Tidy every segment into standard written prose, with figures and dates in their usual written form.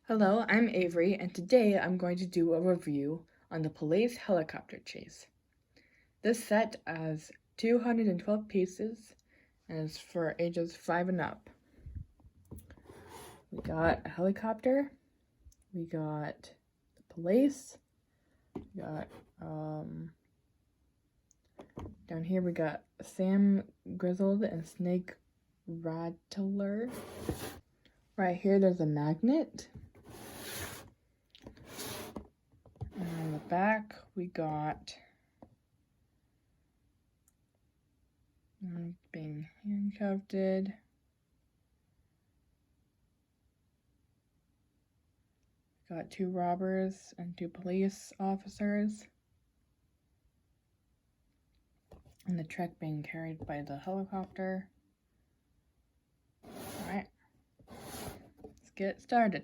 Hello, I'm Avery, and today I'm going to do a review on the Police Helicopter Chase. This set has 212 pieces and is for ages 5 and up. We got a helicopter, we got the police, we got, down here we got Sam Grizzled and Snake Rattler. Right here there's a magnet. And on the back, we got being handcuffed. Got 2 robbers and 2 police officers. And the truck being carried by the helicopter. Alright, let's get started.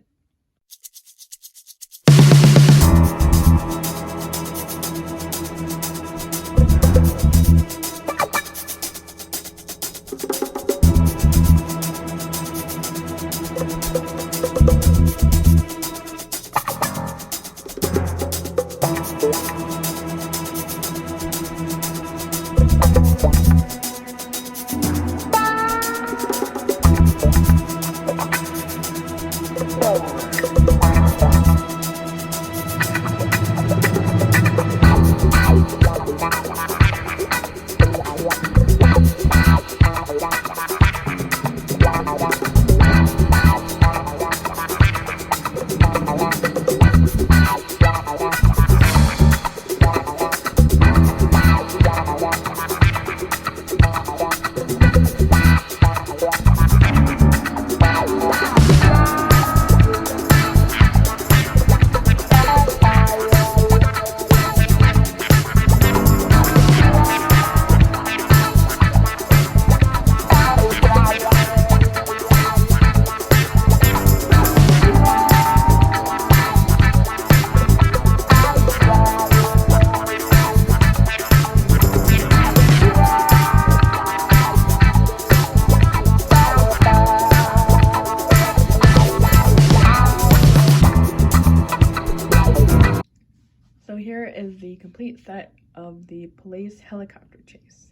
So here is the complete set of the police helicopter chase.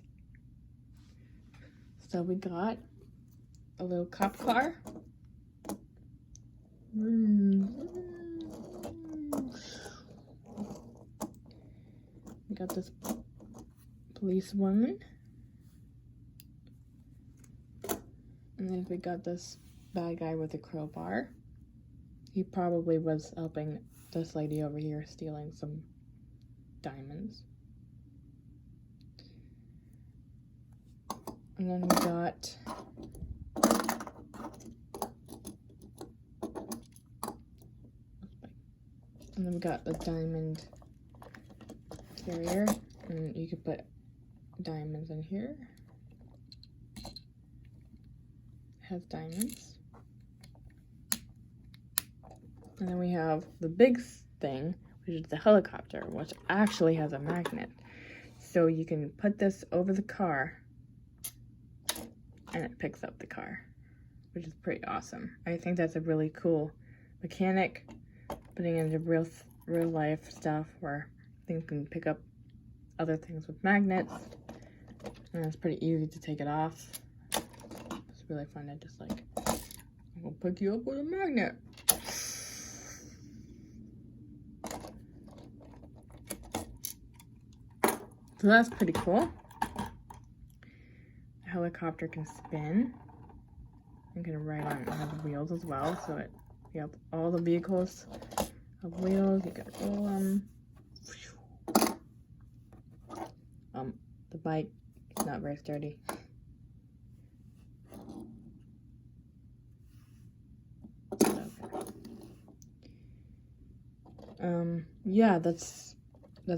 So we got a little cop car. We got this police woman. And then we got this bad guy with a crowbar. He probably was helping this lady over here stealing some diamonds. And then we got the diamond carrier, and you could put diamonds in here. It has diamonds. And then we have the big thing, which is the helicopter, which actually has a magnet. So you can put this over the car and it picks up the car, which is pretty awesome. I think that's a really cool mechanic, putting into real life stuff where things can pick up other things with magnets. And it's pretty easy to take it off. It's really fun to just like, I'm gonna pick you up with a magnet. So that's pretty cool. The helicopter can spin. You can ride on, it has wheels as well, so you have all the vehicles have wheels. You can roll them. The bike is not very sturdy. Yeah, that's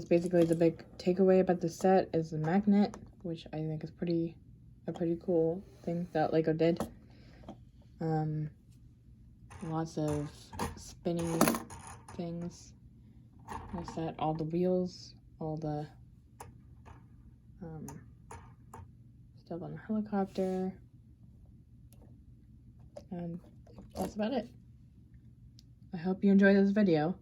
basically the big takeaway about the set is the magnet, which I think is a pretty cool thing that Lego did. Lots of spinning things. There's that, all the wheels, all the stuff on the helicopter, and that's about it. I hope you enjoyed this video.